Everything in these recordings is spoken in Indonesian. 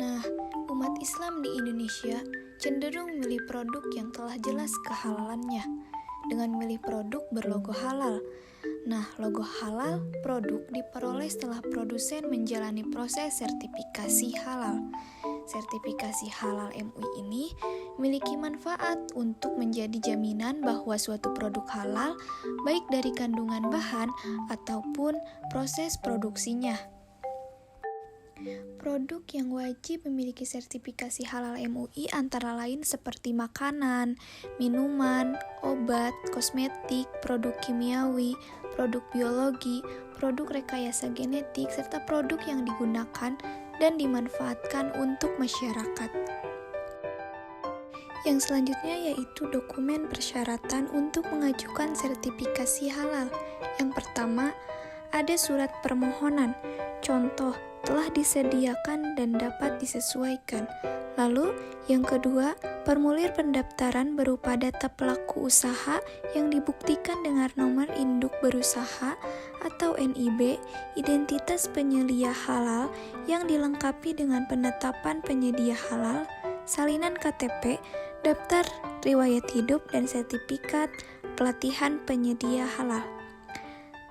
Nah, umat Islam di Indonesia cenderung memilih produk yang telah jelas kehalalannya dengan memilih produk berlogo halal. Nah, logo halal produk diperoleh setelah produsen menjalani proses sertifikasi halal. Sertifikasi halal MUI ini memiliki manfaat untuk menjadi jaminan bahwa suatu produk halal baik dari kandungan bahan ataupun proses produksinya. Produk yang wajib memiliki sertifikasi halal MUI antara lain seperti makanan, minuman, obat, kosmetik, produk kimiawi, produk biologi, produk rekayasa genetik, serta produk yang digunakan dan dimanfaatkan untuk masyarakat. Yang selanjutnya yaitu dokumen persyaratan untuk mengajukan sertifikasi halal. Yang pertama, ada surat permohonan. Contoh, telah disediakan dan dapat disesuaikan. Lalu, yang kedua, formulir pendaftaran berupa data pelaku usaha yang dibuktikan dengan nomor induk berusaha atau NIB, identitas penyedia halal yang dilengkapi dengan penetapan penyedia halal, salinan KTP, daftar riwayat hidup, dan sertifikat pelatihan penyedia halal.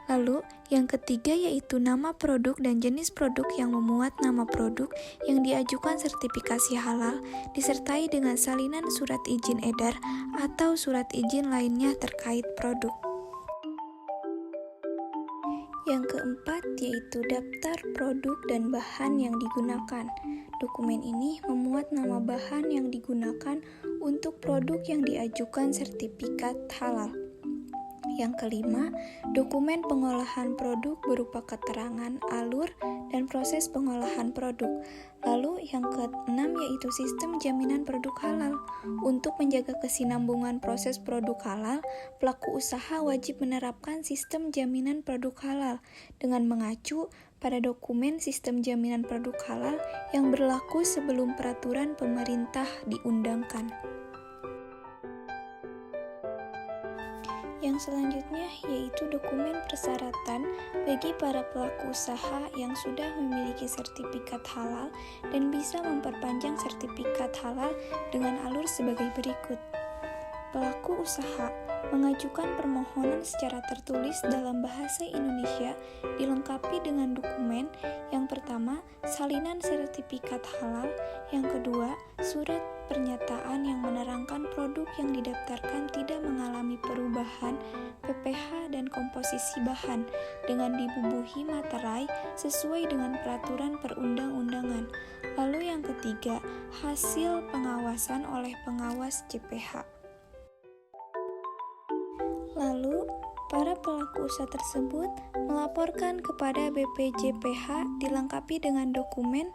Lalu, yang ketiga yaitu nama produk dan jenis produk yang memuat nama produk yang diajukan sertifikasi halal, disertai dengan salinan surat izin edar atau surat izin lainnya terkait produk. Yang keempat yaitu daftar produk dan bahan yang digunakan. Dokumen ini memuat nama bahan yang digunakan untuk produk yang diajukan sertifikat halal. Yang kelima, dokumen pengolahan produk berupa keterangan, alur, dan proses pengolahan produk. Lalu yang keenam yaitu sistem jaminan produk halal. Untuk menjaga kesinambungan proses produk halal, pelaku usaha wajib menerapkan sistem jaminan produk halal dengan mengacu pada dokumen sistem jaminan produk halal yang berlaku sebelum peraturan pemerintah diundangkan. Yang selanjutnya yaitu dokumen persyaratan bagi para pelaku usaha yang sudah memiliki sertifikat halal dan bisa memperpanjang sertifikat halal dengan alur sebagai berikut. Pelaku usaha mengajukan permohonan secara tertulis dalam bahasa Indonesia dilengkapi dengan dokumen. Yang pertama, salinan sertifikat halal. Yang kedua, surat pernyataan yang menerangkan produk yang didaftarkan tidak mengalami perubahan PPH dan komposisi bahan dengan dibubuhi materai sesuai dengan peraturan perundang-undangan. Lalu yang ketiga, hasil pengawasan oleh pengawas JPH. Lalu, para pelaku usaha tersebut melaporkan kepada BPJPH dilengkapi dengan dokumen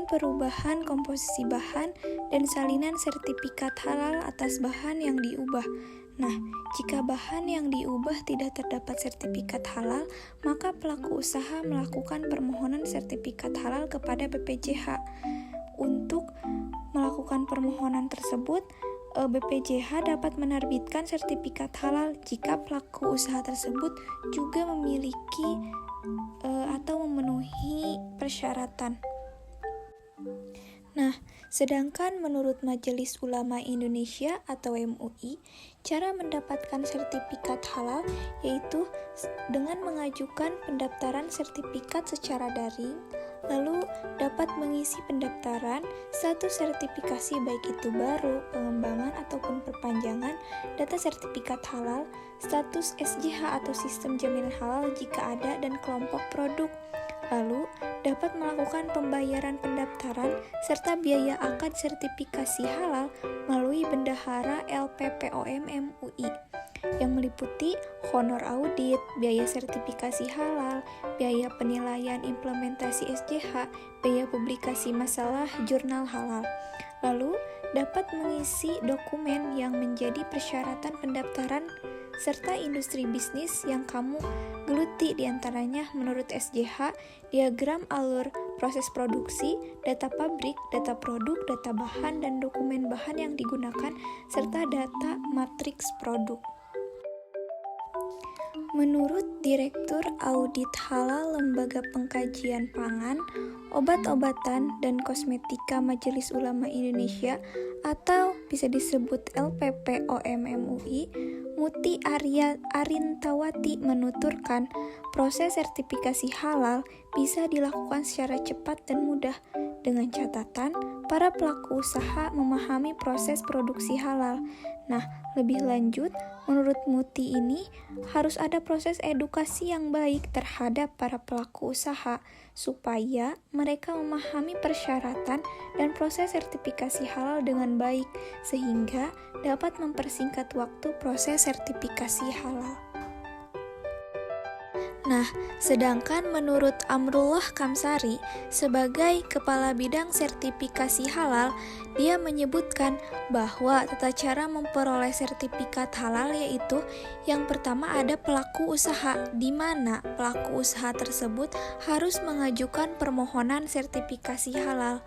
perubahan komposisi bahan, dan salinan sertifikat halal atas bahan yang diubah. Nah, jika bahan yang diubah tidak terdapat sertifikat halal, maka pelaku usaha melakukan permohonan sertifikat halal kepada BPJH. Untuk melakukan permohonan tersebut, BPJH dapat menerbitkan sertifikat halal jika pelaku usaha tersebut juga memiliki atau memenuhi persyaratan. Nah, sedangkan menurut Majelis Ulama Indonesia atau MUI, cara mendapatkan sertifikat halal yaitu dengan mengajukan pendaftaran sertifikat secara daring, lalu dapat mengisi pendaftaran, status sertifikasi baik itu baru, pengembangan ataupun perpanjangan, data sertifikat halal, status SJH atau sistem jaminan halal jika ada, dan kelompok produk. Lalu, dapat melakukan pembayaran pendaftaran serta biaya akad sertifikasi halal melalui Bendahara LPPOM MUI yang meliputi honor audit, biaya sertifikasi halal, biaya penilaian implementasi SJH, biaya publikasi masalah jurnal halal. Lalu, dapat mengisi dokumen yang menjadi persyaratan pendaftaran serta industri bisnis yang kamu geluti, diantaranya menurut SJH, diagram alur proses produksi, data pabrik, data produk, data bahan, dan dokumen bahan yang digunakan, serta data matriks produk. Menurut Direktur Audit Halal Lembaga Pengkajian Pangan, Obat-obatan, dan Kosmetika Majelis Ulama Indonesia atau bisa disebut LPPOM/MUI, Muti Arintawati menuturkan, proses sertifikasi halal bisa dilakukan secara cepat dan mudah, dengan catatan para pelaku usaha memahami proses produksi halal. Nah, lebih lanjut, menurut Muti ini harus ada proses edukasi yang baik terhadap para pelaku usaha supaya mereka memahami persyaratan dan proses sertifikasi halal dengan baik sehingga dapat mempersingkat waktu proses sertifikasi halal. Nah, sedangkan menurut Amrullah Kamsari sebagai Kepala Bidang Sertifikasi Halal, dia menyebutkan bahwa tata cara memperoleh sertifikat halal yaitu yang pertama ada pelaku usaha, di mana pelaku usaha tersebut harus mengajukan permohonan sertifikasi halal.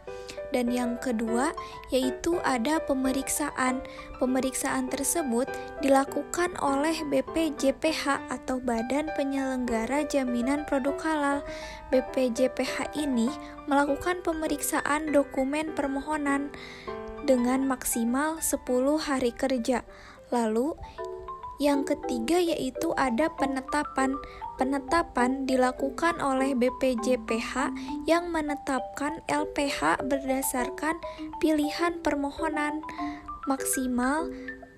Dan yang kedua yaitu ada pemeriksaan. Pemeriksaan tersebut dilakukan oleh BPJPH atau Badan Penyelenggara Jaminan Produk Halal. BPJPH ini melakukan pemeriksaan dokumen permohonan dengan maksimal 10 hari kerja. Lalu yang ketiga yaitu ada penetapan. Penetapan dilakukan oleh BPJPH yang menetapkan LPH berdasarkan pilihan permohonan maksimal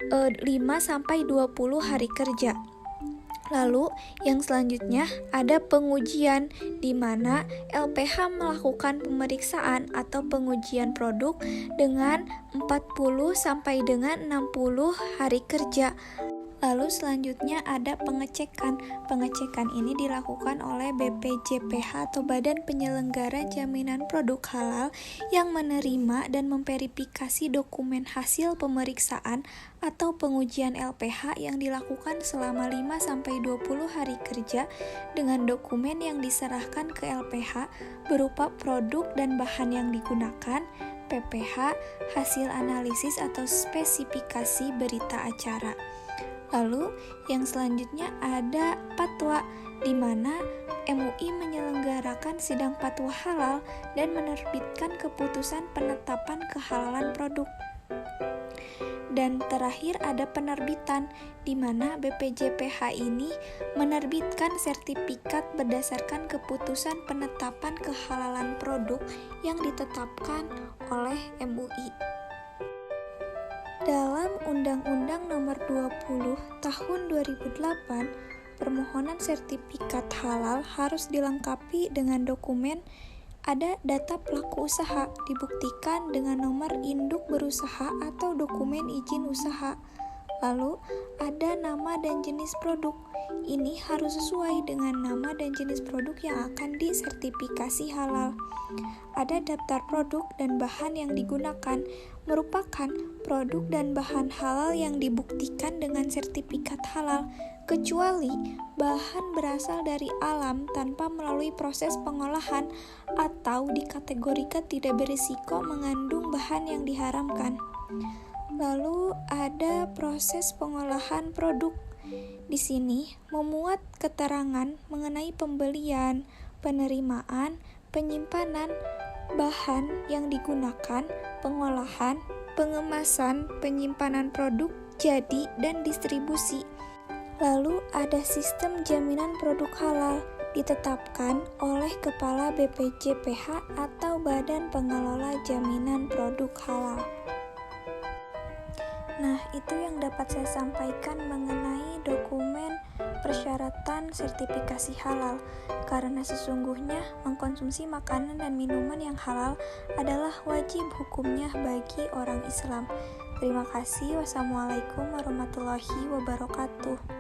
5-20 hari kerja. Lalu yang selanjutnya ada pengujian, di mana LPH melakukan pemeriksaan atau pengujian produk dengan 40 sampai dengan 60 hari kerja. Lalu selanjutnya ada pengecekan. Pengecekan ini dilakukan oleh BPJPH atau Badan Penyelenggara Jaminan Produk Halal yang menerima dan memverifikasi dokumen hasil pemeriksaan atau pengujian LPH yang dilakukan selama 5-20 hari kerja dengan dokumen yang diserahkan ke LPH berupa produk dan bahan yang digunakan, PPH, hasil analisis atau spesifikasi berita acara. Lalu yang selanjutnya ada fatwa, di mana MUI menyelenggarakan sidang fatwa halal dan menerbitkan keputusan penetapan kehalalan produk. Dan terakhir ada penerbitan, di mana BPJPH ini menerbitkan sertifikat berdasarkan keputusan penetapan kehalalan produk yang ditetapkan oleh MUI. Dalam Undang-Undang Nomor 20 Tahun 2008, permohonan sertifikat halal harus dilengkapi dengan dokumen ada data pelaku usaha, dibuktikan dengan nomor induk berusaha atau dokumen izin usaha. Lalu ada nama dan jenis produk. Ini harus sesuai dengan nama dan jenis produk yang akan disertifikasi halal. Ada daftar produk dan bahan yang digunakan, merupakan produk dan bahan halal yang dibuktikan dengan sertifikat halal, kecuali bahan berasal dari alam tanpa melalui proses pengolahan atau dikategorikan tidak berisiko mengandung bahan yang diharamkan. Lalu ada proses pengolahan produk. Di sini memuat keterangan mengenai pembelian, penerimaan, penyimpanan, bahan yang digunakan, pengolahan, pengemasan, penyimpanan produk, jadi, dan distribusi. Lalu ada sistem jaminan produk halal ditetapkan oleh Kepala BPJPH atau Badan Pengelola Jaminan Produk Halal. Nah, itu yang dapat saya sampaikan mengenai dokumen persyaratan sertifikasi halal, karena sesungguhnya mengkonsumsi makanan dan minuman yang halal adalah wajib hukumnya bagi orang Islam. Terima kasih. Wassalamualaikum warahmatullahi wabarakatuh.